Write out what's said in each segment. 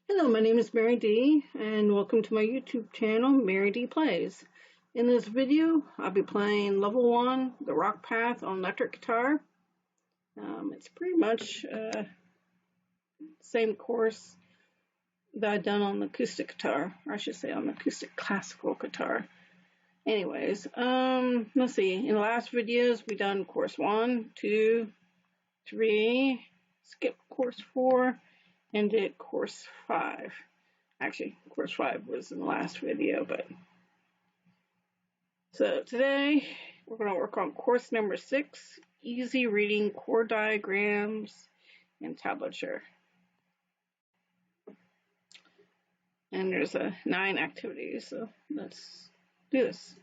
Hello, my name is MaryD, and welcome to my YouTube channel, MaryD Plays. In this video, I'll be playing Level 1, the Rock Path on electric guitar. It's pretty much the same course that I've done on the acoustic guitar, or I should say on the acoustic classical guitar. Anyways, let's see. In the last videos, we done course 1, 2, 3, skipped course 4, and did course 5. Actually, course 5 was in the last video, but so today we're going to work on course number 6, easy reading chord diagrams and tablature. And there's 9 activities, so let's do this.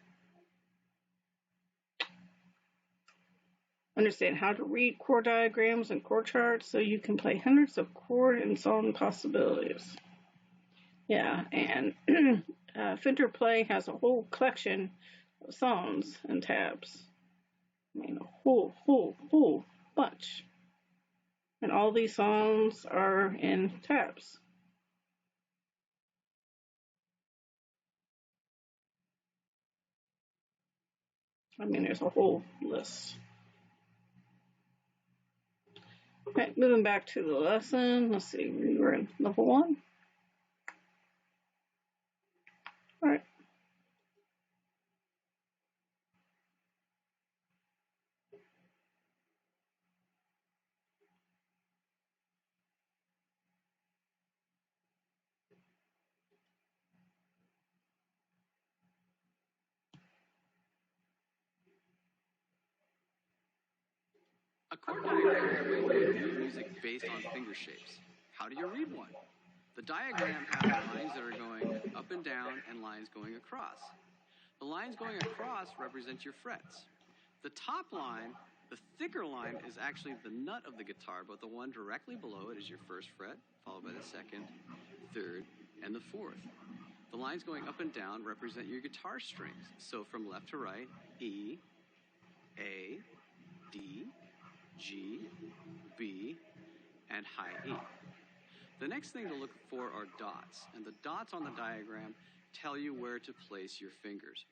Understand how to read chord diagrams and chord charts so you can play hundreds of chord and song possibilities. Yeah, and Fender Play has a whole collection of songs and tabs. I mean, a whole bunch. And all these songs are in tabs. I mean, there's a whole list. Okay, moving back to the lesson. Let's see, we were in level 1. All right. A chord diagram is a way to read music based on finger shapes. How do you read one? The diagram has lines that are going up and down and lines going across. The lines going across represent your frets. The top line, the thicker line, is actually the nut of the guitar, but the one directly below it is your first fret, followed by the second, third, and the fourth. The lines going up and down represent your guitar strings. So from left to right, E, A, D, G, B, and high E. The next thing to look for are dots, and the dots on the diagram tell you where to place your fingers.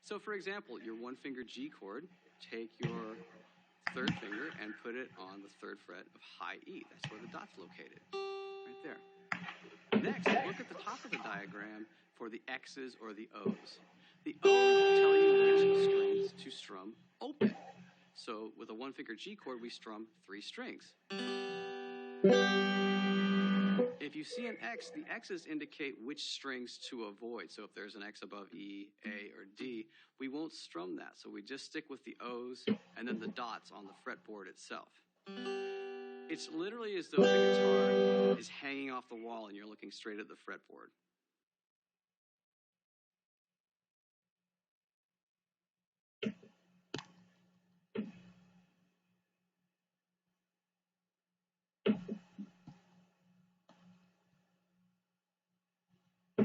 So for example, your 1-finger G chord, take your third finger and put it on the third fret of high E. That's where the dot's located, right there. Next, look at the top of the diagram for the X's or the O's. The O's tell you which strings to strum open. So with a 1-finger G chord, we strum 3 strings. If you see an X, the X's indicate which strings to avoid. So if there's an X above E, A, or D, we won't strum that. So we just stick with the O's and then the dots on the fretboard itself. It's literally as though the guitar is hanging off the wall and you're looking straight at the fretboard.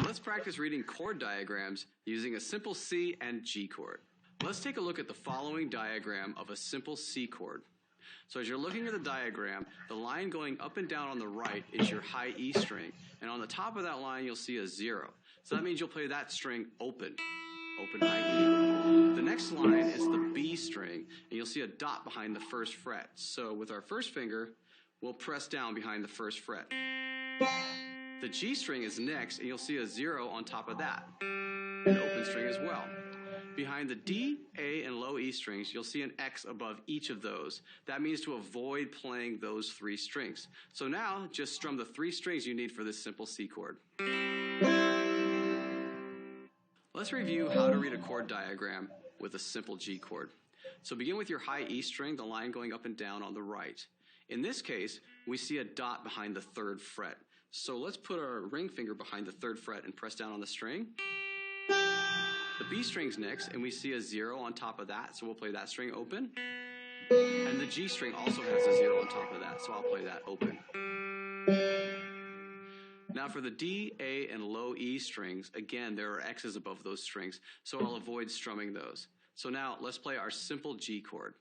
Let's practice reading chord diagrams using a simple C and G chord. Let's take a look at the following diagram of a simple C chord. So as you're looking at the diagram, the line going up and down on the right is your high E string, and on the top of that line you'll see a 0. So that means you'll play that string open high E. The next line is the B string, and you'll see a dot behind the first fret. So with our first finger, we'll press down behind the first fret. The G string is next, and you'll see a 0 on top of that, an open string as well. Behind the D, A, and low E strings, you'll see an X above each of those. That means to avoid playing those 3 strings. So now, just strum the 3 strings you need for this simple C chord. Let's review how to read a chord diagram with a simple G chord. So begin with your high E string, the line going up and down on the right. In this case, we see a dot behind the 3rd fret. So let's put our ring finger behind the 3rd fret and press down on the string. The B string's next, and we see a 0 on top of that, so we'll play that string open. And the G string also has a 0 on top of that, so I'll play that open. Now for the D, A, and low E strings, again, there are X's above those strings, so I'll avoid strumming those. So now let's play our simple G chord.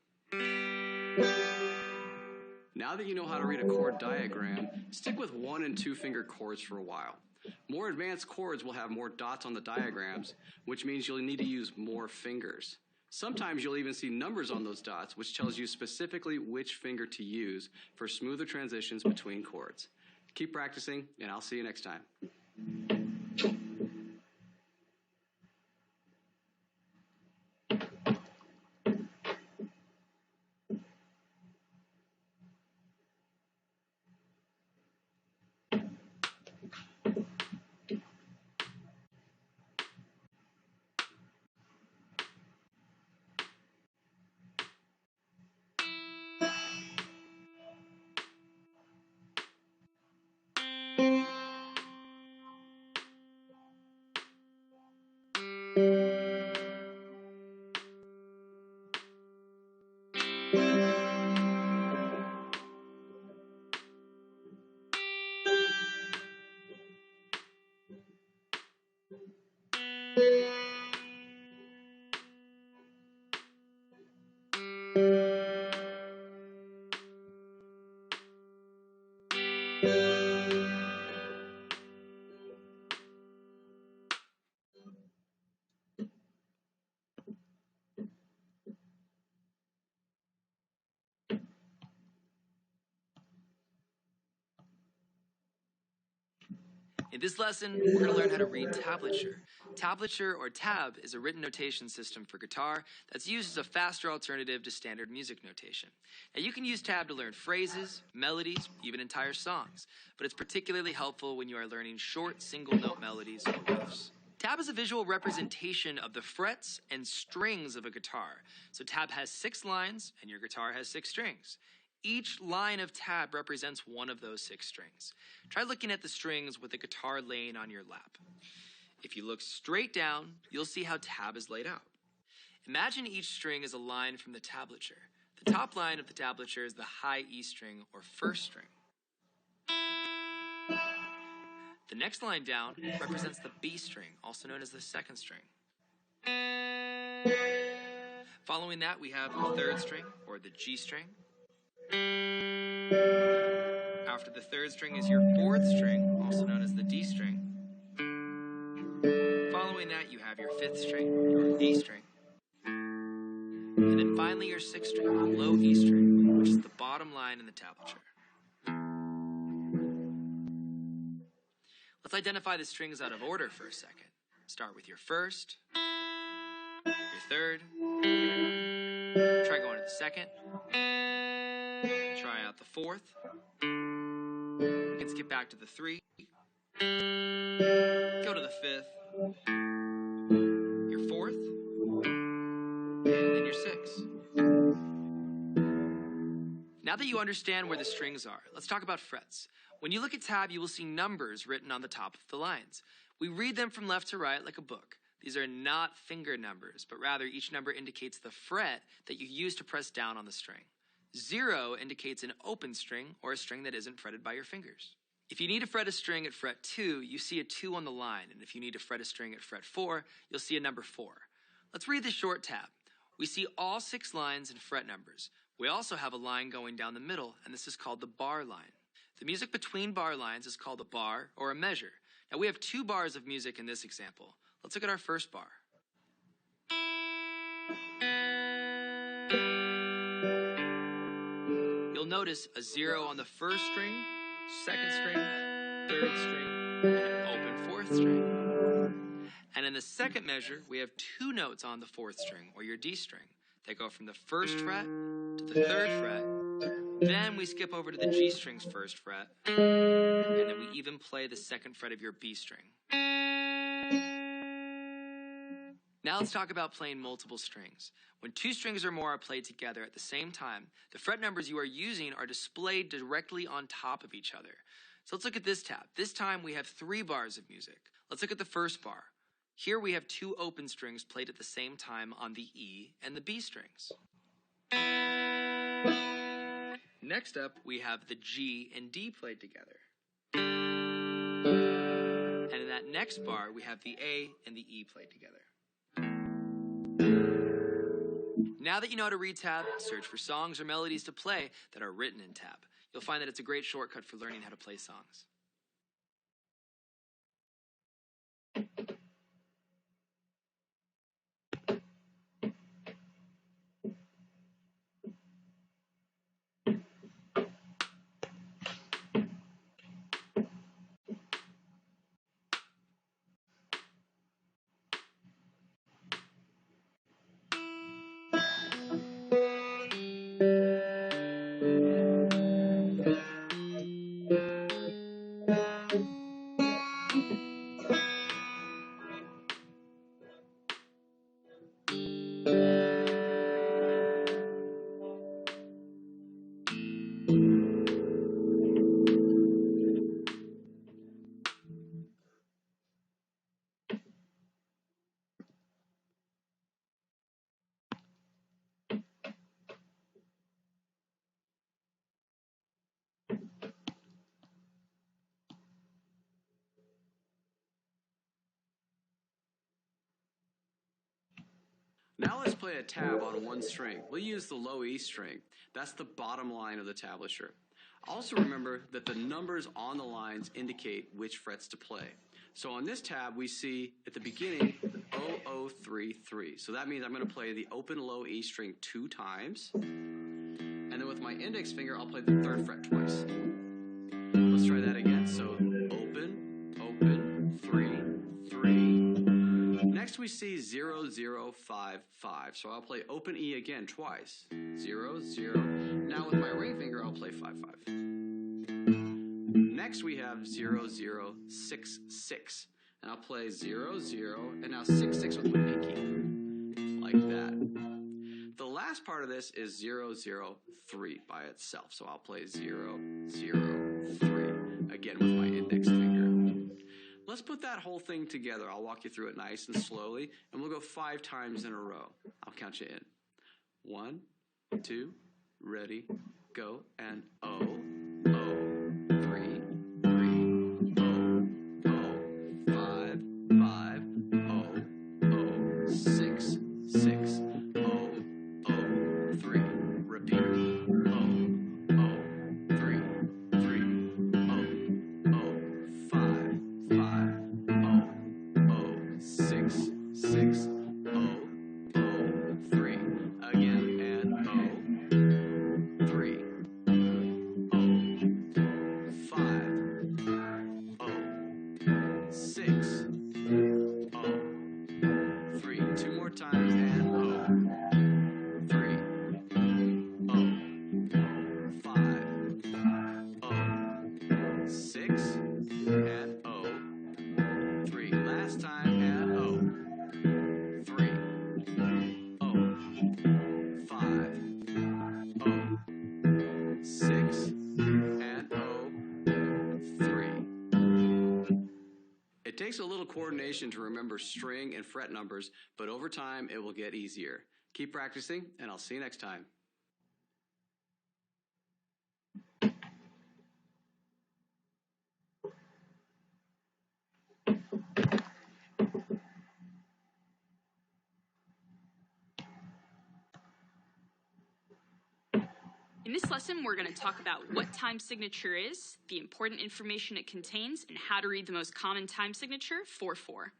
Now that you know how to read a chord diagram, stick with 1 and 2 finger chords for a while. More advanced chords will have more dots on the diagrams, which means you'll need to use more fingers. Sometimes you'll even see numbers on those dots, which tells you specifically which finger to use for smoother transitions between chords. Keep practicing, and I'll see you next time. In this lesson, we're going to learn how to read tablature. Tablature, or tab, is a written notation system for guitar that's used as a faster alternative to standard music notation. Now, you can use tab to learn phrases, melodies, even entire songs, but it's particularly helpful when you are learning short, single-note melodies or riffs. Tab is a visual representation of the frets and strings of a guitar. So tab has 6 lines, and your guitar has 6 strings. Each line of tab represents one of those 6 strings. Try looking at the strings with the guitar laying on your lap. If you look straight down, you'll see how tab is laid out. Imagine each string is a line from the tablature. The top line of the tablature is the high E string, or first string. The next line down represents the B string, also known as the second string. Following that, we have the third string, or the G string. After the third string is your fourth string, also known as the D string. Following that, you have your fifth string, your E string. And then finally your sixth string, your low E string, which is the bottom line in the tablature. Let's identify the strings out of order for a second. Start with your first, your third, try going to the second, try out the fourth, you can skip back to the 3, go to the 5th, your 4th, and then your 6th. Now that you understand where the strings are, let's talk about frets. When you look at tab, you will see numbers written on the top of the lines. We read them from left to right like a book. These are not finger numbers, but rather each number indicates the fret that you use to press down on the string. 0 indicates an open string, or a string that isn't fretted by your fingers. If you need to fret a string at fret 2, you see a 2 on the line, and if you need to fret a string at fret 4, you'll see a number 4. Let's read the short tab. We see all 6 lines and fret numbers. We also have a line going down the middle, and this is called the bar line. The music between bar lines is called a bar or a measure. Now we have 2 bars of music in this example. Let's look at our first bar. You'll notice a 0 on the first string, second string, third string, and an open 4th string. And in the second measure, we have 2 notes on the 4th string, or your D string. They go from the 1st fret to the 3rd fret. Then we skip over to the G string's 1st fret, and then we even play the 2nd fret of your B string. Now let's talk about playing multiple strings. When 2 strings or more are played together at the same time, the fret numbers you are using are displayed directly on top of each other. So let's look at this tab. This time we have 3 bars of music. Let's look at the first bar. Here we have 2 open strings played at the same time on the E and the B strings. Next up, we have the G and D played together. And in that next bar, we have the A and the E played together. Now that you know how to read tab, search for songs or melodies to play that are written in tab. You'll find that it's a great shortcut for learning how to play songs. Now let's play a tab on one string. We'll use the low E string. That's the bottom line of the tablature. Also remember that the numbers on the lines indicate which frets to play. So on this tab we see at the beginning 0033. So that means I'm going to play the open low E string 2 times. And then with my index finger I'll play the 3rd fret twice. Let's try that again. So open, open, 3, 3. Next we see 0055. So I'll play open E again twice. 0, 0. Now with my ring finger I'll play 5, 5. Next we have 0066. And I'll play 0, 0, and now 6, 6 with my pinky. Like that. The last part of this is 0, 0, 3 by itself. So I'll play 0, 0, 3. Again with my index finger. Let's put that whole thing together. I'll walk you through it nice and slowly, and we'll go 5 times in a row. I'll count you in. 1, 2, ready, go, and O, O, 3, 3, O, O, 5, 5, O, O, 6, 6, O, O, 3, repeat, O, O, 3, 3, O, O, 5, 5, O, O, 6, 6, O, O, 3, again, and O, 3, O, 5, O, 6, O, 3, 2 more times, and O, 3, O, 5, O, 6, and O, 3. Last time, and O, 3, O, 5, O, 6, and O, 3. It takes a little coordination to remember string and fret numbers, but over time it will get easier. Keep practicing, and I'll see you next time. In this lesson, we're going to talk about what time signature is, the important information it contains, and how to read the most common time signature, 4/4.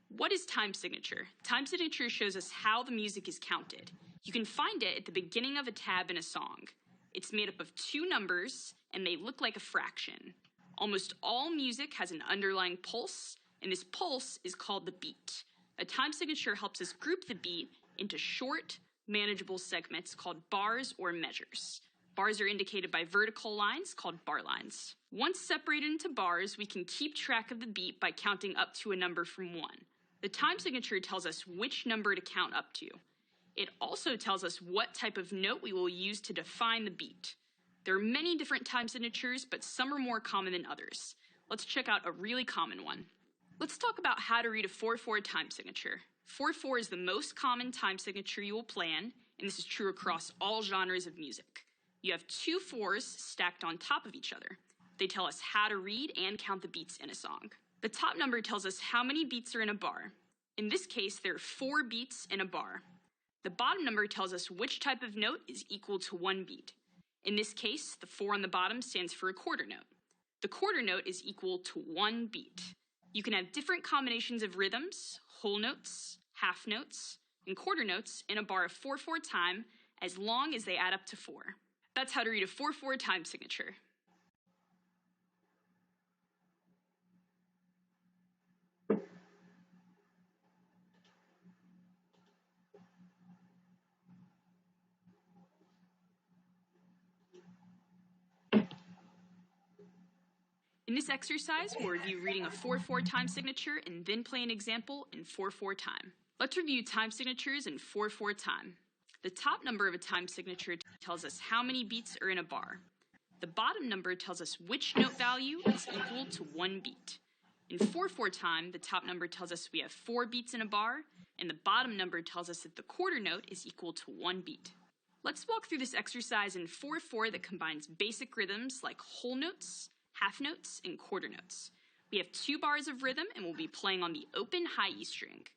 What is time signature? Time signature shows us how the music is counted. You can find it at the beginning of a tab in a song. It's made up of 2 numbers, and they look like a fraction. Almost all music has an underlying pulse, and this pulse is called the beat. A time signature helps us group the beat into short, manageable segments called bars or measures. Bars are indicated by vertical lines called bar lines. Once separated into bars, we can keep track of the beat by counting up to a number from 1. The time signature tells us which number to count up to. It also tells us what type of note we will use to define the beat. There are many different time signatures, but some are more common than others. Let's check out a really common one. Let's talk about how to read a 4/4 time signature. 4/4 is the most common time signature you will play in, and this is true across all genres of music. You have 2 4s stacked on top of each other. They tell us how to read and count the beats in a song. The top number tells us how many beats are in a bar. In this case, there are 4 beats in a bar. The bottom number tells us which type of note is equal to 1 beat. In this case, the 4 on the bottom stands for a quarter note. The quarter note is equal to 1 beat. You can have different combinations of rhythms, whole notes, half notes, and quarter notes in a bar of 4/4 time as long as they add up to 4. That's how to read a 4/4 time signature. In this exercise, we'll review reading a 4/4 time signature and then play an example in 4/4 time. Let's review time signatures in 4/4 time. The top number of a time signature tells us how many beats are in a bar. The bottom number tells us which note value is equal to 1 beat. In 4/4 time, the top number tells us we have 4 beats in a bar, and the bottom number tells us that the quarter note is equal to 1 beat. Let's walk through this exercise in 4/4 that combines basic rhythms like whole notes, half notes, and quarter notes. We have 2 bars of rhythm and we'll be playing on the open high E string.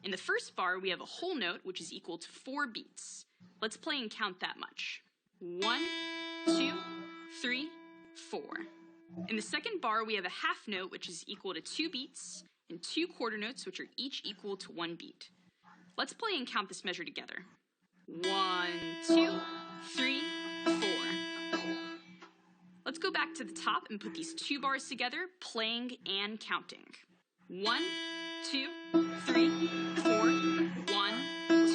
In the first bar, we have a whole note which is equal to 4 beats. Let's play and count that much. 1, 2, 3, 4. In the second bar, we have a half note which is equal to 2 beats and 2 quarter notes which are each equal to 1 beat. Let's play and count this measure together. 1, 2, 3, 4. Let's go back to the top and put these 2 bars together, playing and counting. 1, 2, 3, 4. 1,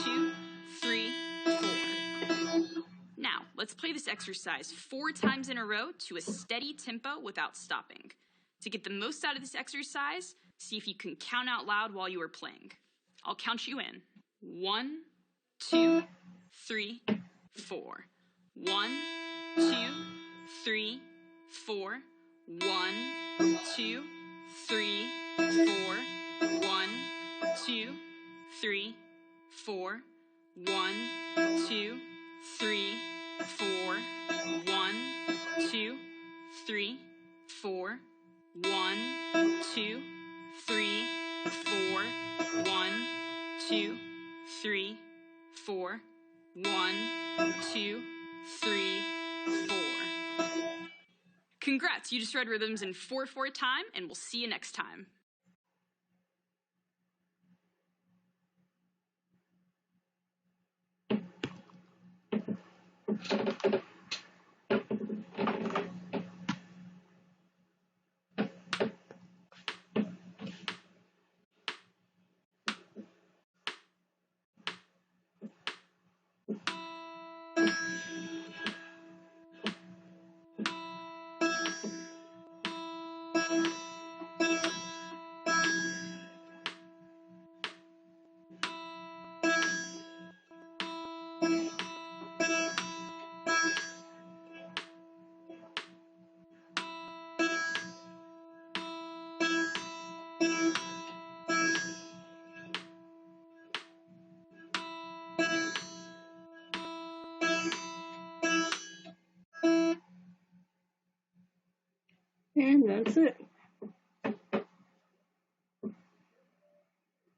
2, 3, 4. Now, let's play this exercise 4 times in a row to a steady tempo without stopping. To get the most out of this exercise, see if you can count out loud while you are playing. I'll count you in. 1, 2, 3, 4. 1, 2, 3, 4. 1, 2, 3, 4. 1, 2, 3, 4. 1, 2, 3, 4. 1, 2, 3, 4. 1, 2, 3, 4. 1, 2, 3, 4. 1, 2, 3, 4. Congrats, you just read rhythms in 4/4 time, and we'll see you next time. And that's it.